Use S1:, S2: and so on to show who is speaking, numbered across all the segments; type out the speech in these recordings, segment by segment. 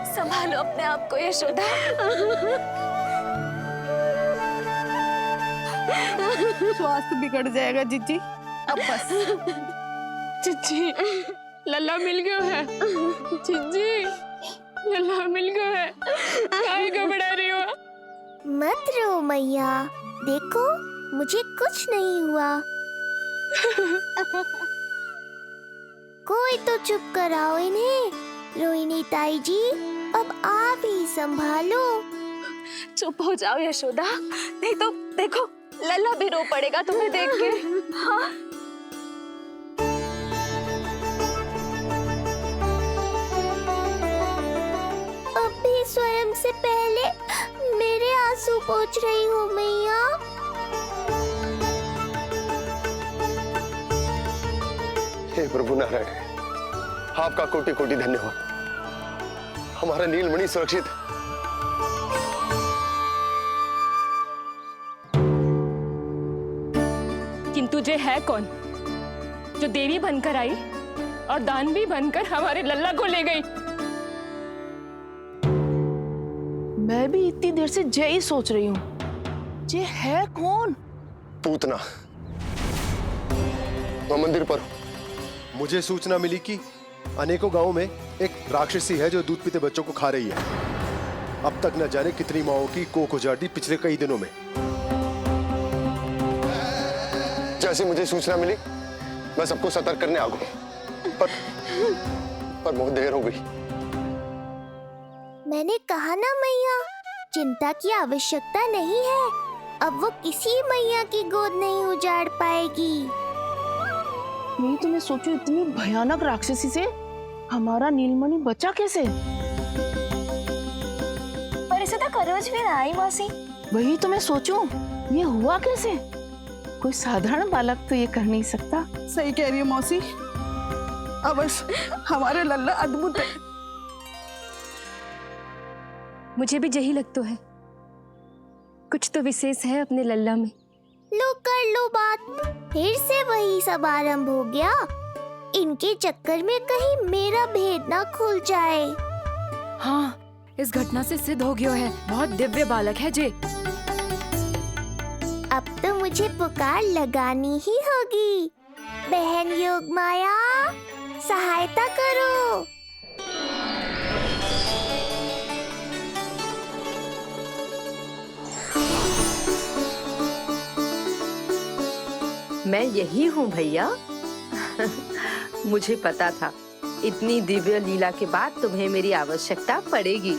S1: संभालो अपने आप को यशोदा।
S2: स्वास्थ्य बिगड़ जाएगा जीजी, अब बस।
S3: जीजी, लल्ला मिल गयो है। जीजी, लल्ला मिल गयो है। काहे घबरा रही हो?
S4: मत रो मैया, देखो मुझे कुछ नहीं हुआ। कोई तो चुप कराओ इन्हें। रोहिणी ताई जी, अब आप ही संभालो।
S1: चुप हो जाओ यशोदा, नहीं तो देखो लल्ला भी रो पड़ेगा तुम्हें देख के। हाँ?
S4: अब भी स्वयं से पहले मेरे आंसू पोंछ रही हो मैया।
S5: हे प्रभु नारायण, आपका कोटि कोटि धन्यवाद। हमारा नीलमणि सुरक्षित है।
S3: किंतु जे है कौन जो देवी बनकर आई और दानवी बनकर हमारे लल्ला को ले गई?
S2: मैं भी इतनी देर से जय ही सोच रही हूँ, जे है कौन?
S5: पूतना, मैं मंदिर पर।
S6: मुझे सूचना मिली कि अनेकों गांवों में एक राक्षसी है जो दूध पीते बच्चों को खा रही है। अब तक न जाने कितनी माओं की कोख उजाड़ दी पिछले कई दिनों में।
S5: जैसे मुझे सूचना मिली मैं सबको सतर्क करने आ गया, पर बहुत देर हो गई।
S4: मैंने कहा ना मैया, चिंता की आवश्यकता नहीं है। अब वो किसी मैया की गोद नहीं उजाड़ पाएगी।
S2: नहीं तो मैं सोचूं, इतनी भयानक राक्षसी से हमारा नीलमणि बचा कैसे?
S1: पर इसे तो करोज भी ना आई मौसी।
S2: वही तो मैं सोचूं, ये हुआ कैसे? कोई साधारण बालक तो ये कर नहीं सकता।
S7: सही कह रही है मौसी, अवश्य हमारे लल्ला अद्भुत है।
S3: मुझे भी यही लगता है, कुछ तो विशेष है अपने लल्ला में।
S4: लो कर लो बात, फिर से वही सब आरंभ हो गया। इनके चक्कर में कहीं मेरा भेद ना खुल जाए।
S8: हाँ, इस घटना से सिद्ध हो गया है, बहुत दिव्य बालक है जे।
S4: अब तो मुझे पुकार लगानी ही होगी। बहन योगमाया, सहायता करो।
S9: मैं यही हूँ भैया। मुझे पता था इतनी दिव्य लीला के बाद तुम्हें मेरी आवश्यकता पड़ेगी।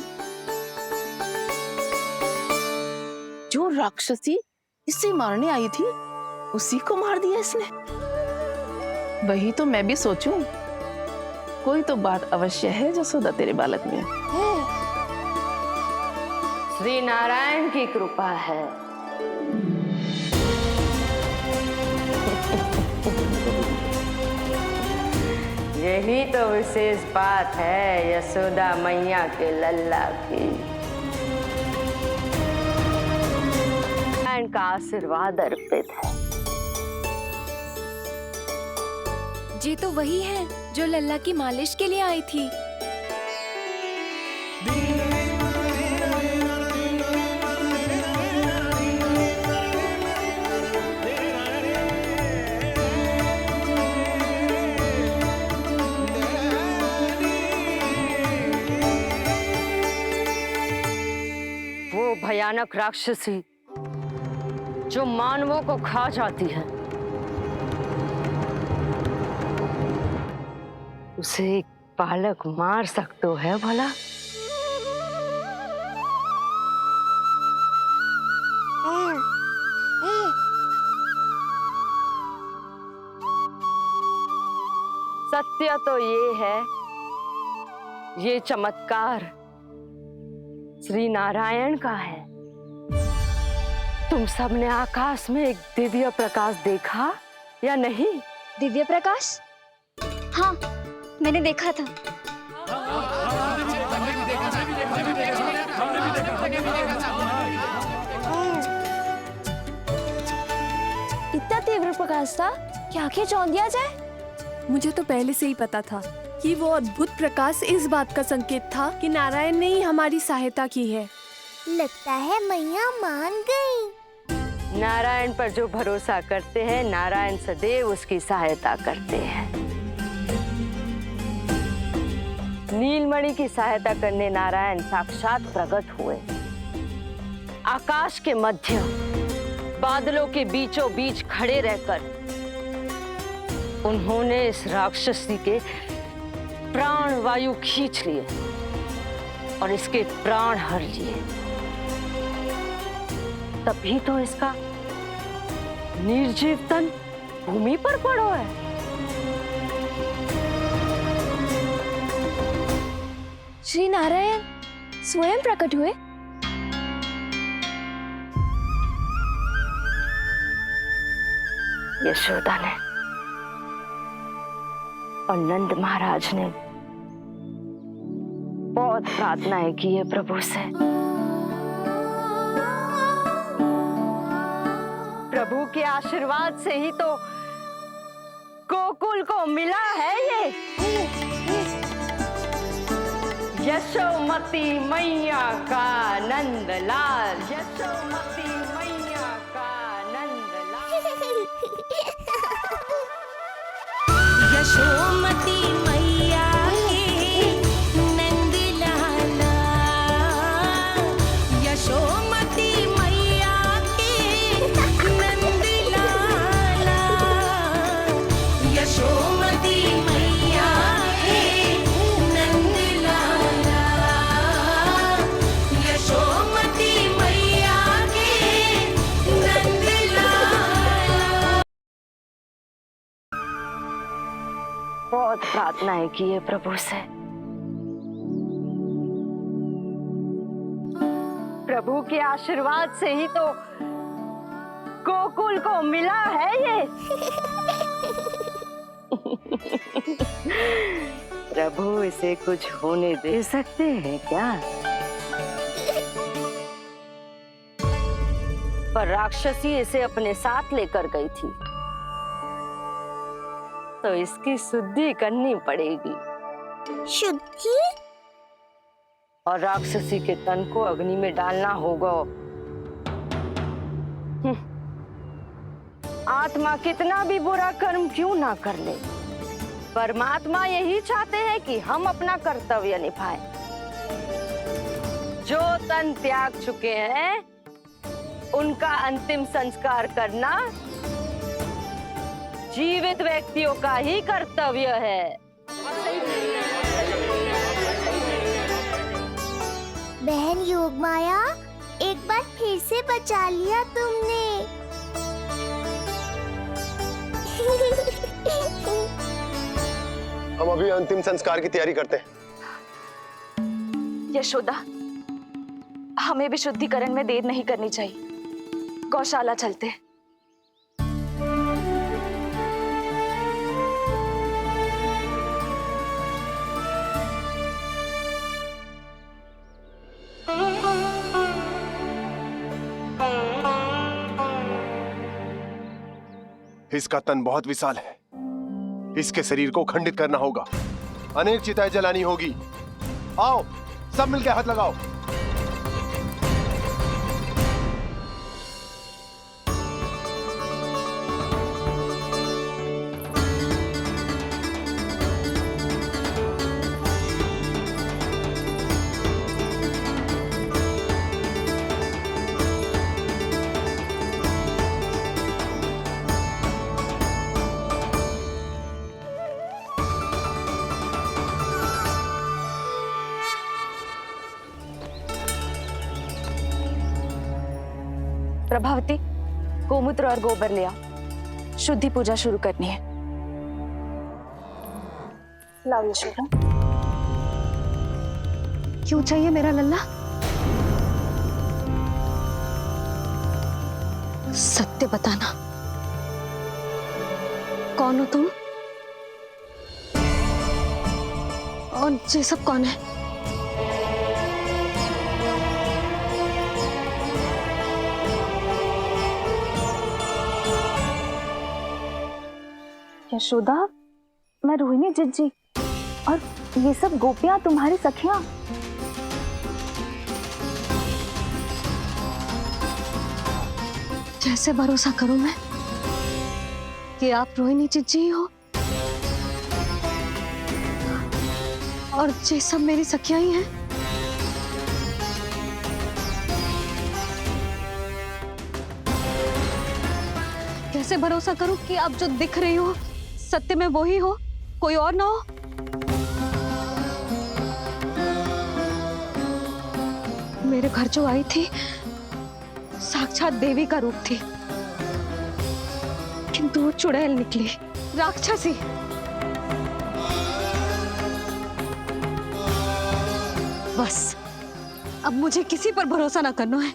S2: जो राक्षसी इसे मारने आई थी, उसी को मार दिया इसने। वही तो मैं भी सोचूं, कोई तो बात अवश्य है जसोदा तेरे बालक में।
S9: श्री नारायण की कृपा है। यही तो विशेष बात है यशोदा मैया के लल्ला की। का आशीर्वाद अर्पित है।
S8: जी तो वही है जो लल्ला की मालिश के लिए आई थी।
S9: वो भयानक राक्षसी जो मानवों को खा जाती है, उसे एक बालक मार सकते है भला? सत्य तो ये है, ये चमत्कार श्री नारायण का है। तुम सबने आकाश में एक दिव्य प्रकाश देखा या नहीं?
S1: दिव्य प्रकाश? हाँ, मैंने देखा था। इतना तीव्र प्रकाश था कि आंखें चौंध दिया जाए।
S8: मुझे तो पहले से ही पता था
S3: कि वो अद्भुत प्रकाश इस बात का संकेत था कि नारायण ने ही हमारी सहायता की है।
S4: लगता है मैया मान गई।
S9: नारायण पर जो भरोसा करते हैं, नारायण सदैव उसकी सहायता करते हैं। नीलमणि की सहायता करने नारायण साक्षात प्रकट हुए। आकाश के मध्य बादलों के बीचों बीच खड़े रहकर उन्होंने इस राक्षसी के प्राण वायु खींच लिए और इसके प्राण हर लिए। तभी तो इसका निर्जीव तन भूमि पर पड़ो है।
S1: श्री नारायण स्वयं प्रकट हुए।
S9: यशोदा ने और नंद महाराज ने बहुत प्रार्थनाएं की है प्रभु से। प्रभु के आशीर्वाद से ही तो गोकुल को मिला है ये। यशोमती मैया का नंदलाल, यशोमती मैया का नंदलाल।
S4: यशोमती मैया के नंद लाला, यशोमती मैया के नंद लाला, यशोमती मैया के नंद लाला, यशोमती मैया के नंद लाला।
S9: बहुत प्रार्थनाएं की है प्रभु से। प्रभु के आशीर्वाद से ही तो गोकुल को मिला है ये। प्रभु इसे कुछ होने दे सकते हैं क्या? पर राक्षसी इसे अपने साथ लेकर गई थी, तो इसकी शुद्धि करनी पड़ेगी।
S4: शुद्धि?
S9: और राक्षसी के तन को अग्नि में डालना होगा। आत्मा कितना भी बुरा कर्म क्यों ना कर ले, परमात्मा यही चाहते हैं कि हम अपना कर्तव्य निभाएं। जो तन त्याग चुके हैं उनका अंतिम संस्कार करना जीवित व्यक्तियों का ही कर्तव्य है।
S4: बहन योगमाया, एक बार फिर से बचा लिया तुमने।
S5: हम अभी अंतिम संस्कार की तैयारी करते हैं।
S1: यशोदा, हमें भी शुद्धिकरण में देर नहीं करनी चाहिए। गौशाला चलते हैं।
S6: इसका तन बहुत विशाल है, इसके शरीर को खंडित करना होगा, अनेक चिताएं जलानी होगी। आओ सब मिलकर हाथ लगाओ।
S1: प्रभावती, गोमूत्र और गोबर ले आओ। शुद्धि पूजा शुरू करनी है। लाओ यशोदा। क्यों चाहिए मेरा लल्ला? सत्य बताना, कौन हो तुम और ये सब कौन है? यशोदा, मैं रोहिणी जिज्जी, और ये सब गोपियां तुम्हारी सखियां? कैसे भरोसा करूं मैं कि आप रोहिणी चिज्जी हो और ये सब मेरी सखियां ही हैं? कैसे भरोसा करूं कि आप जो दिख रही हो सत्य में वो ही हो, कोई और ना हो? मेरे घर जो आई थी साक्षात देवी का रूप थी, किंतु वो चुड़ैल निकली, राक्षसी। बस अब मुझे किसी पर भरोसा ना करना है।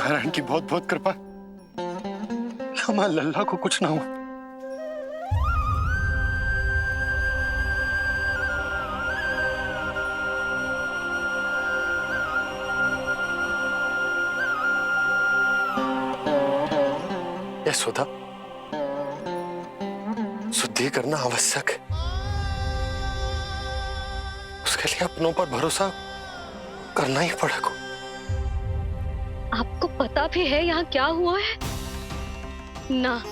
S5: नारायण की बहुत बहुत कृपा, हमारे लल्ला को कुछ ना हो। यशोदा, शुद्धि करना आवश्यक है, उसके लिए अपनों पर भरोसा करना ही पड़ेगा।
S1: आपको पता भी है यहाँ क्या हुआ है ना?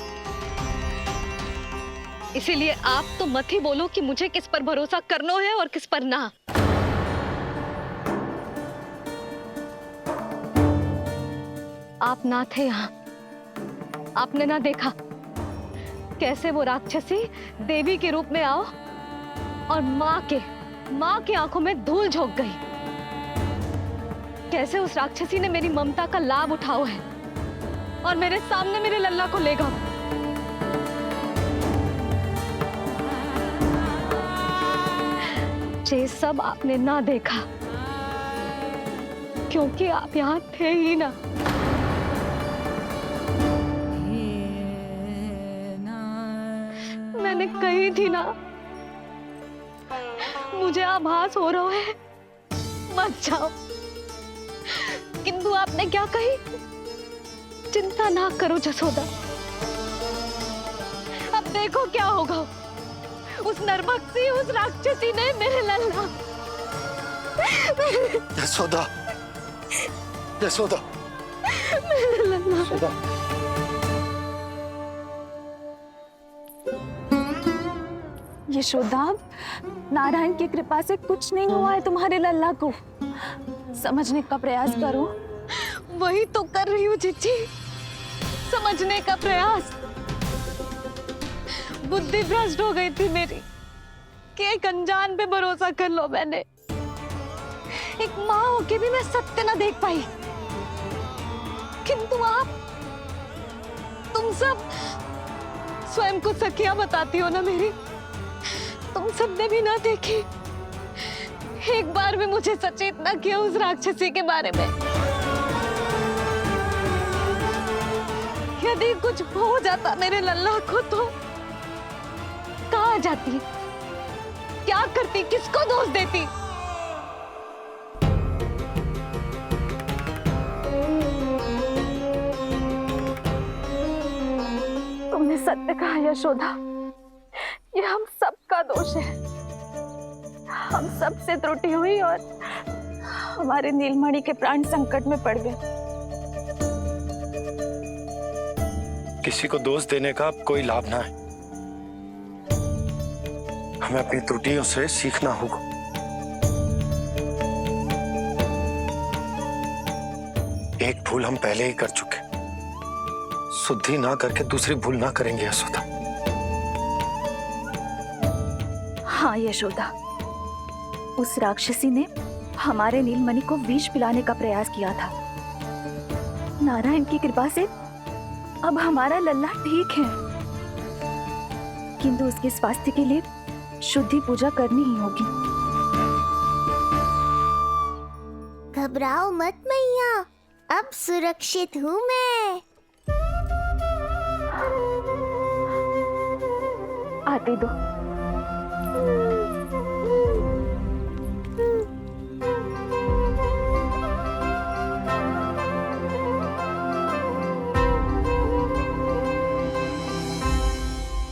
S1: इसीलिए आप तो मत ही बोलो कि मुझे किस पर भरोसा करना है और किस पर ना। आप ना थे यहाँ, आपने ना देखा कैसे वो राक्षसी देवी के रूप में आओ और माँ के आंखों में धूल झोंक गई। कैसे उस राक्षसी ने मेरी ममता का लाभ उठाओ है और मेरे सामने मेरे लल्ला को ले गया। ये सब आपने ना देखा क्योंकि आप यहाँ थे ही ना। मैंने कही थी ना, मुझे आभास हो रहा है, मत जाओ। किंतु आपने क्या कही? चिंता ना करो जसोदा, अब देखो क्या होगा। उस नरभक्षी, उस राक्षसी ने मेरे लल्ला।
S5: यशोदा, यशोदा,
S1: मेरे लल्ला।
S5: यशोदा।
S1: यशोदा, नारायण की कृपा से कुछ नहीं हुआ है तुम्हारे लल्ला को। समझने का प्रयास करो। वही तो कर रही हूँ चिच्ची, समझने का प्रयास। बुद्धि भ्रष्ट हो गई थी मेरी कि एक अनजान पे भरोसा कर लो मैंने। एक माँ होके भी मैं सत्य ना देख पाई, किंतु आप, तुम सब स्वयं को सखियां बताती हो ना मेरी, तुम सबने भी ना देखी। एक बार भी मुझे सचेत ना किया उस राक्षसी के बारे में। यदि कुछ हो जाता मेरे लल्ला को तो कहाँ जाती, क्या करती, किसको दोष देती? तुमने सत्य कहा यशोदा, ये हम सबका दोष है। हम सबसे त्रुटि हुई और हमारे नीलमणि के प्राण संकट में पड़ गए।
S5: किसी को दोष देने का कोई लाभ ना है, हमें अपनी त्रुटियों से सीखना होगा। एक भूल हम पहले ही कर चुके, शुद्धि ना करके दूसरी भूल ना करेंगे यशोदा।
S1: हाँ यशोदा, उस राक्षसी ने हमारे नीलमणि को विष पिलाने का प्रयास किया था। नारायण की कृपा से अब हमारा लल्ला ठीक है, किंतु उसके स्वास्थ्य के लिए शुद्धि पूजा करनी ही होगी।
S4: घबराओ मत मैया, अब सुरक्षित हूँ मैं।
S1: आते दो।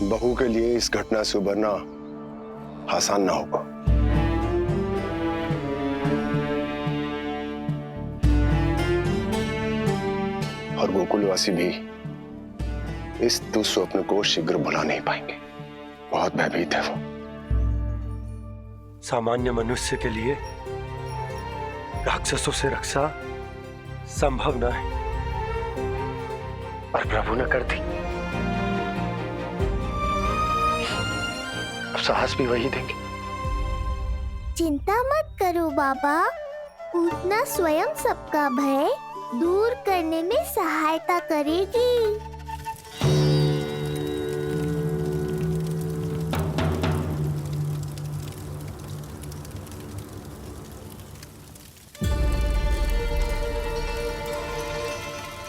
S5: बहू के लिए इस घटना से उबरना आसान ना होगा। और गोकुलवासी भी इस दुस्वप्न को शीघ्र भुला नहीं पाएंगे। बहुत भयभीत है वो।
S10: सामान्य मनुष्य के लिए राक्षसों से रक्षा संभव न है, पर प्रभु ने कर दी। अब साहस भी वही देंगे।
S4: चिंता मत करो बाबा, पूतना स्वयं सबका भय दूर करने में सहायता करेगी।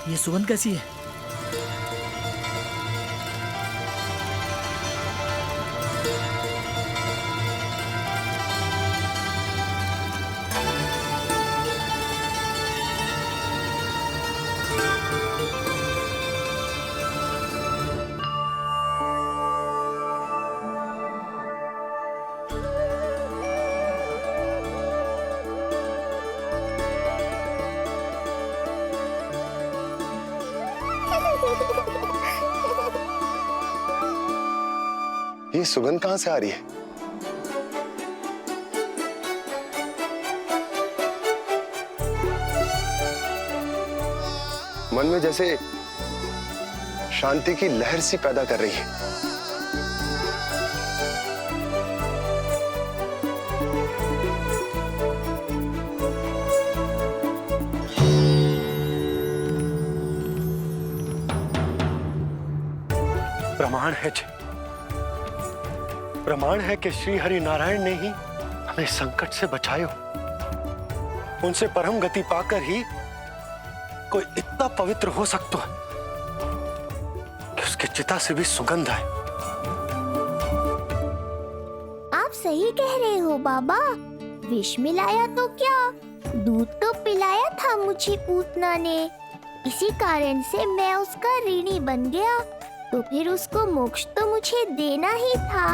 S11: ये सुगंध कैसी है?
S5: ये सुगंध कहां से आ रही है? मन में जैसे शांति की लहर सी पैदा कर रही है।
S10: प्रमाण है जी, प्रमाण है कि श्री हरि नारायण ने ही हमें संकट से बचायो। उनसे परम गति पाकर ही कोई इतना पवित्र हो सकता है कि उसके चिता से भी सुगंध आए।
S4: आप सही कह रहे हो बाबा, विष मिलाया तो क्या, दूध तो पिलाया था मुझे पूतना ने। इसी कारण से मैं उसका ऋणी बन गया, तो फिर उसको मोक्ष तो मुझे देना ही था।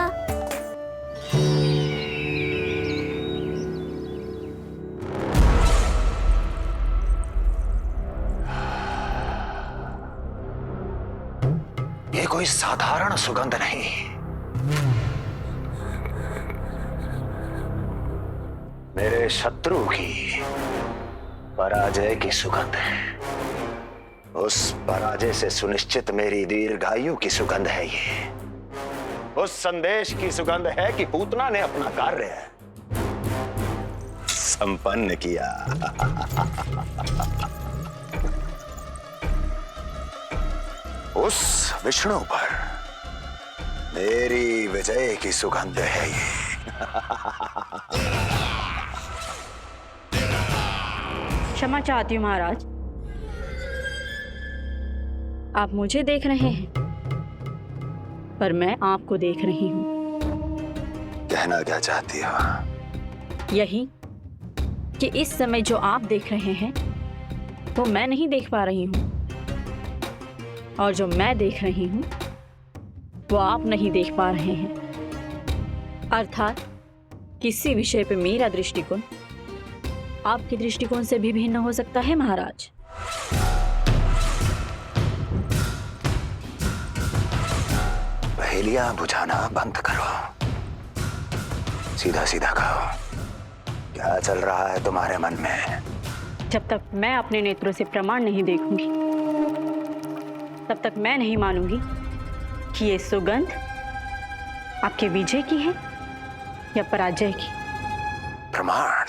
S12: ये कोई साधारण सुगंध नहीं, मेरे शत्रु की पराजय की सुगंध है। उस पराजय से सुनिश्चित मेरी दीर्घायु की सुगंध है ये। उस संदेश की सुगंध है कि पूतना ने अपना कार्य संपन्न किया। उस विष्णु पर मेरी विजय की सुगंध है ये।
S3: क्षमा चाहती हूँ महाराज, आप मुझे देख रहे हैं पर मैं आपको देख रही हूँ।
S12: कहना क्या चाहती हो?
S3: यही कि इस समय जो आप देख रहे हैं वो मैं नहीं देख पा रही हूँ, और जो मैं देख रही हूँ वो आप नहीं देख पा रहे हैं। अर्थात किसी विषय पे मेरा दृष्टिकोण आपके दृष्टिकोण से भी भिन्न हो सकता है महाराज।
S12: पहेलियां बुझाना बंद करो, सीधा सीधा कहो, क्या चल रहा है तुम्हारे मन में?
S3: जब तक मैं अपने नेत्रों से प्रमाण नहीं देखूंगी तब तक मैं नहीं मानूंगी कि ये सुगंध आपके विजय की है या पराजय की।
S12: प्रमाण?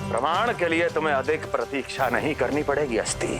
S12: प्रमाण के लिए तुम्हें अधिक प्रतीक्षा नहीं करनी पड़ेगी अस्ति।